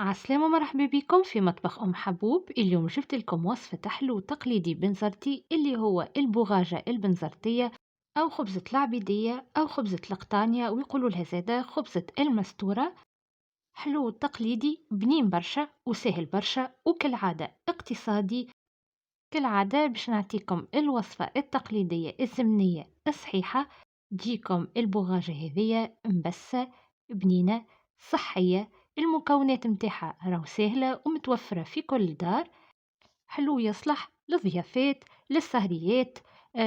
عسلامة، مرحبا بكم في مطبخ أم حبوب. اليوم جبت لكم وصفة حلو تقليدي بنزرتي اللي هو البغاجة البنزرتية أو خبزة العبيدية أو خبزة القطانية ويقولوا لها زادا خبزة المستورة. حلو تقليدي بنين برشا وسهل برشا وكالعادة اقتصادي. كالعادة باش نعطيكم الوصفة التقليدية الزمنية الصحيحة. تجيكم البغاجة هذية مبسة بنينة صحية. المكونات متاعها راهو سهلة ومتوفرة في كل دار. حلو يصلح للضيافات للسهريات.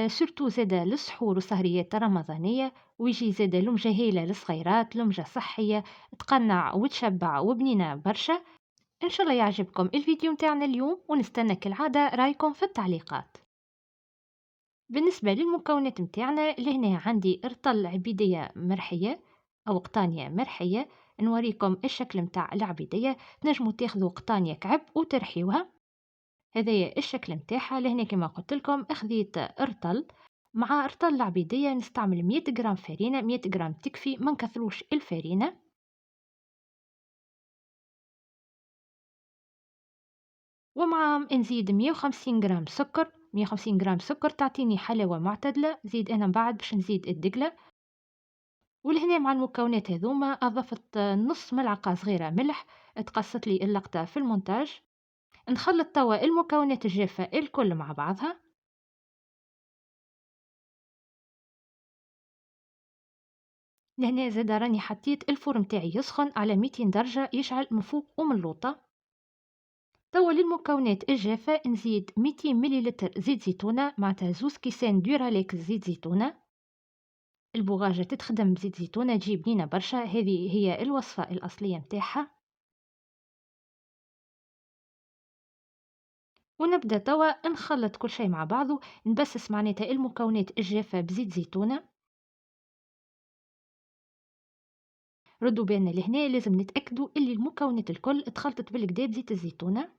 سورتو زادا للسحور وسهريات رمضانية. ويجي زادا لمجة هايلة للصغيرات لمجة صحية تقنع وتشبع وبنينة برشا. إن شاء الله يعجبكم الفيديو متاعنا اليوم ونستنى كالعادة رايكم في التعليقات. بالنسبة للمكونات متاعنا لهنا عندي رطل عبيدية مرحية أو قطانية مرحية. نوريكم الشكل متاع العبيدية. تنجموا تاخذوا قطانية كعب وترحيوها. هذايا الشكل متاعها. لهنا كما قلت لكم أخذيت رطل. مع رطل العبيدية نستعمل 100 غرام فرينة. 100 غرام تكفي، ما نكثروش الفرينة. ومعاهم نزيد 150 جرام سكر. 150 جرام سكر تعطيني حلاوة معتدلة. زيد أنا من بعد باش نزيد الدقلة. ولهنا مع المكونات هذوما أضفت نص ملعقة صغيرة ملح. تقصت لي اللقطة في المونتاج. نخلط توا المكونات الجافة الكل مع بعضها. لهنا زاد راني حطيت الفرن متاعي يسخن على 200 درجة يشعل من فوق ومن اللوطة. توا للمكونات الجافة نزيد 200 مليلتر زيت زيتونة معناتها 2 كيسان ديوراليك زيت زيتونة. البغاجة تتخدم بزيت زيتونة تجي بنينة برشا. هذه هي الوصفة الأصلية متاعها. ونبدأ توا نخلط كل شيء مع بعضه. نبسس معناتها المكونات الجافة بزيت زيتونة. ردوا بالنا لهنا لازم نتأكدوا اللي المكونات الكل اتخلطت بالكدا بزيت الزيتونة.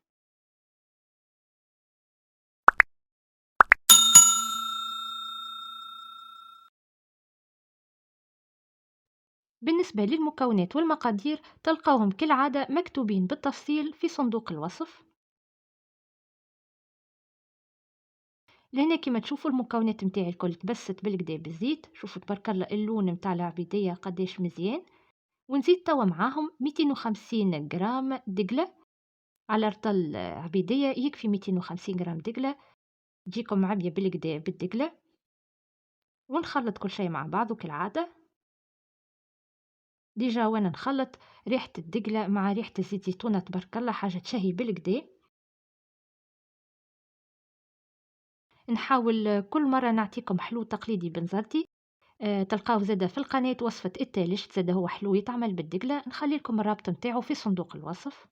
بالنسبة للمكونات والمقادير تلقاوهم كالعادة مكتوبين بالتفصيل في صندوق الوصف. لهنا كما تشوفوا المكونات متاعي الكل تبست بالكدا بالزيت. شوفوا تبارك الله اللون متاع العبيدية قداش مزيان. ونزيد توا معاهم 250 جرام دقلة. على رطل عبيدية يكفي 250 جرام دقلة. تجيكم معبية بالكدا بالدقلة. ونخلط كل شيء مع بعضه كالعادة. ديجا وانا نخلط ريحة الدقلة مع ريحة الزيت زيتونة تبارك الله حاجة تشهي بالكدا. نحاول كل مرة نعطيكم حلو تقليدي بنزرتي. تلقاو زادا في القناة وصفة التالش زادا هو حلو يتعمل بالدقلة. نخلي لكم الرابط متاعه في صندوق الوصف.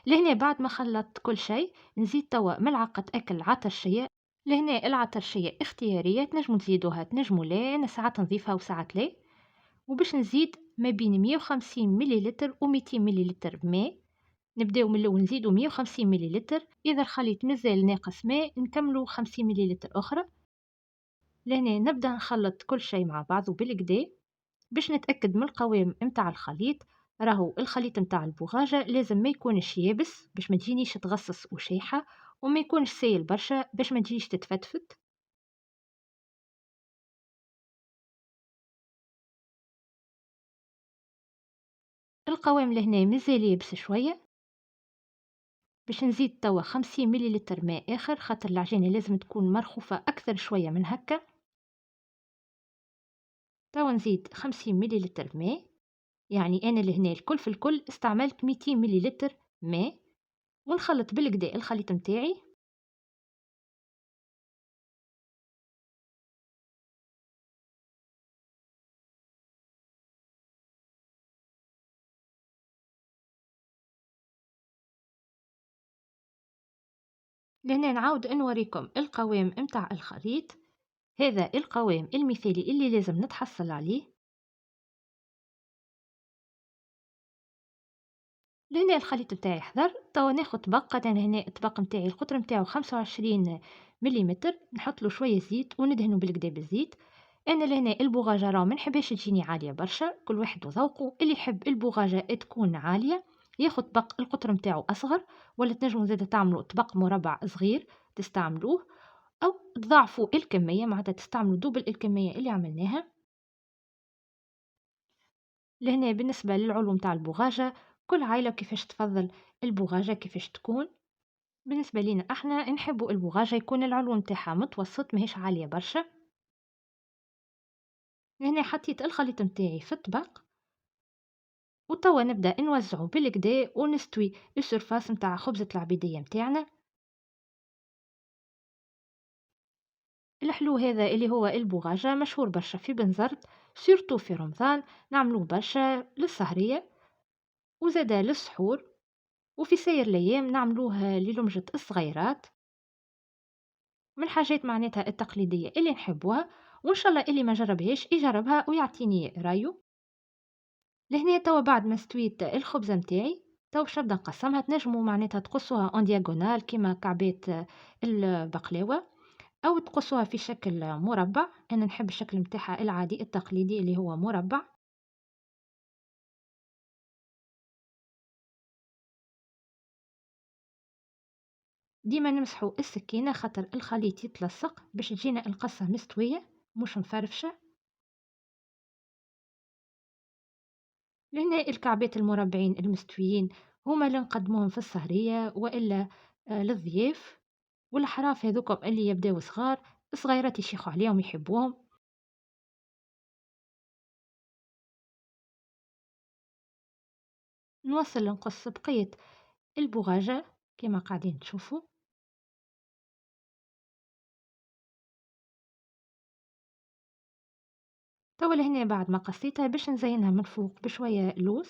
لهنا بعد ما خلطت كل شيء نزيد توا ملعقة أكل عطرشية. لهنا العطرشية اختيارية تنجموا تزيدوها تنجموا لا. أنا ساعات نضيفها وساعات لا. وباش نزيد ما بين 150 مليلتر و 200 مليلتر ماء. نبداو من الأول نزيدو 150 مليلتر. إذا الخليط مازال ناقص ماء نكملو 50 مليلتر أخرى. لهنا نبدأ نخلط كل شيء مع بعضه بالكدا باش نتأكد من القوام متاع الخليط. راهو الخليط متاع البغاجة لازم ما يكونش يابس باش ما تجينيش تغصص وشيحة. وما يكونش سايل برشا باش ما تجيش تتفتفت. القوام لهنا مازال يابس شوية. باش نزيد توا 50 مليلتر ماء آخر خاطر العجينة لازم تكون مرخوفة أكثر شوية من هكا. توا نزيد 50 مليلتر ماء. يعني أنا لهنا الكل في الكل استعملت 200 مليلتر ماء. ونخلط بالكدا الخليط متاعي. لهنا نعاود نوريكم القوام متاع الخليط. هذا القوام المثالي اللي لازم نتحصل عليه. لهنا الخليط متاعي حضر. توا ناخد طبق. انا هنا الطبق متاعي القطر متاعو 25 مليمتر. نحط له شويه زيت وندهنه بالكدا بالزيت. انا لهنا البغاجه راه ما نحبهاش تجيني عاليه برشا. كل واحد وذوقه. اللي يحب البغاجه تكون عاليه ياخد طبق القطر متاعو أصغر، ولا تنجموا زادا تعملوا طبق مربع صغير تستعملوه، أو تضاعفوا الكمية معناتها تستعملوا دوبل الكمية اللي عملناها. لهنا بالنسبة للعلو متاع البغاجة، كل عائلة كيفاش تفضل البغاجة كيفاش تكون. بالنسبة لينا احنا نحبوا البغاجة يكون العلو متاعها متوسط ماهيش عالية برشا. لهنا حطيت الخليط متاعي في الطبق، وتوا نبدأ نوزعه بالكدا ونستوي السرفاس متاع خبزة العبيدية متاعنا. الحلو هذا اللي هو البغاجة مشهور برشا في بنزرت، سورتو في رمضان نعملوه برشا للسهرية وزادا للسحور، وفي ساير الأيام نعملوه للمجة الصغيرات. من الحاجات معناتها التقليدية اللي نحبوها، وإن شاء الله اللي ما جربهاش يجربها ويعطيني رايه. لهنا توا بعد ما استويت الخبزة متاعي، توا باش نبدا نقسمها. تنجموا معناتها تقصوها اون دياغونال كيما كعبات البقلاوة، أو تقصوها في شكل مربع. أنا نحب الشكل متاعها العادي التقليدي اللي هو مربع. ديما نمسحوا السكينة خاطر الخليط يتلصق باش تجينا القصة مستوية مش مفرفشة. لهنا الكعبات المربعين المستويين هما اللي نقدموهم في السهرية وإلا للضياف. والحراف هذوكم اللي يبداو صغار، الصغيرات يشيخوا عليهم يحبوهم. نواصل نقص بقية البغاجة كما قاعدين تشوفوا. توا لهنا بعد ما قصيتها باش نزينها من فوق بشوية لوز.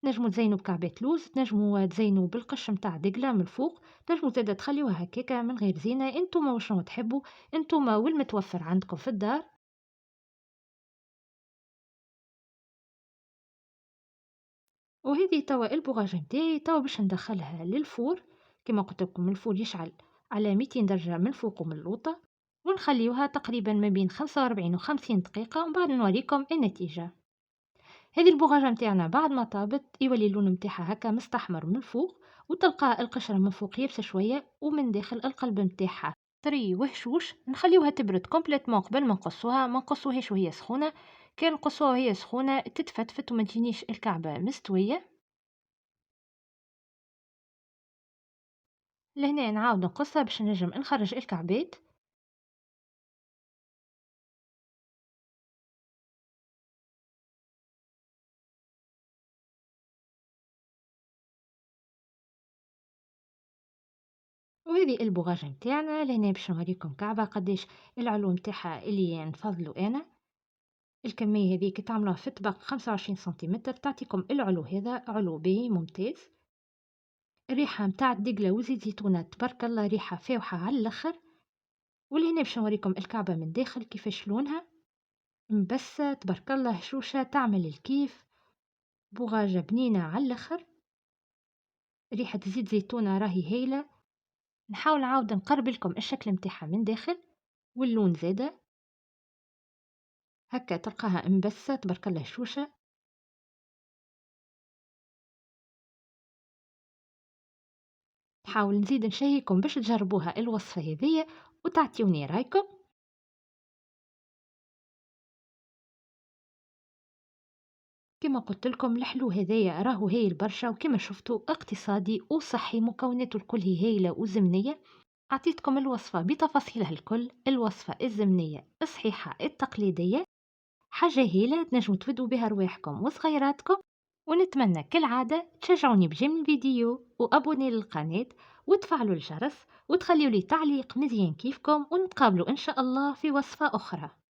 تنجموا تزينوا بكعبات لوز، تنجموا تزينوا بالقش متاع دقلة من الفوق، تنجموا زادا تخليوها هكاكا من غير زينة. انتوما وشنو تحبوا، انتوما والمتوفر عندكم في الدار. وهذه توا البغاجة متاعي توا باش ندخلها للفور. كما قلت لكم الفور يشعل على 200 درجة من فوق ومن اللوطة، ونخليوها تقريبا ما بين 45 و 50 دقيقة، ومن بعد نوريكم النتيجة. هذه البغاجة متاعنا بعد ما طابت يولي اللون متاعها هكا مستحمر من فوق، وتلقى القشرة من فوق يابسة شوية، ومن داخل القلب متاعها طري وهشوش. نخليوها تبرد كومبليتمون قبل ما نقصوها، ما نقصوهاش وهي سخونة. كان نقصوها وهي سخونة تتفتفت وما تجينيش الكعبة مستوية. لهنا نعاود نقصها باش نجم نخرج الكعبات. وهذه البغاجة متاعنا. لهنا باش نوريكم كعبة قداش العلو متاعها اللي نفضلو انا. الكمية هذيك تعملوها في طبق 25 سنتيمتر تعطيكم العلو هذا علو باهي ممتاز. الريحة متاع الدقلة وزيت زيتونة تبارك الله، ريحة فاوحة على الاخر. ولهنا باش نوريكم الكعبة من داخل كيفاش لونها مبسة تبارك الله، هشوشة تعمل الكيف. بغاجة بنينة على الاخر، ريحة زيت زيتونة راهي هايلة. نحاول نعاود نقرب لكم الشكل متاعها من داخل واللون زاده هكا تلقاها مبسة تبارك الله هشوشة. نحاول نزيد نشيكم باش تجربوها الوصفة هذية وتعطيوني رايكم. كما قلت لكم الحلو هذايا راهو هايل برشا، وكما شفتوا اقتصادي وصحي، مكوناته الكل هي هايلة وزمنية. أعطيتكم الوصفة بتفاصيلها الكل، الوصفة الزمنية الصحيحة التقليدية، حاجة هايلة تنجموا تفيدوا بها رواحكم وصغيراتكم. ونتمنى كالعادة تشجعوني بجيم الفيديو وأبوني للقناة وتفعلوا الجرس وتخليوا لي تعليق مزيان كيفكم، ونتقابلوا إن شاء الله في وصفة أخرى.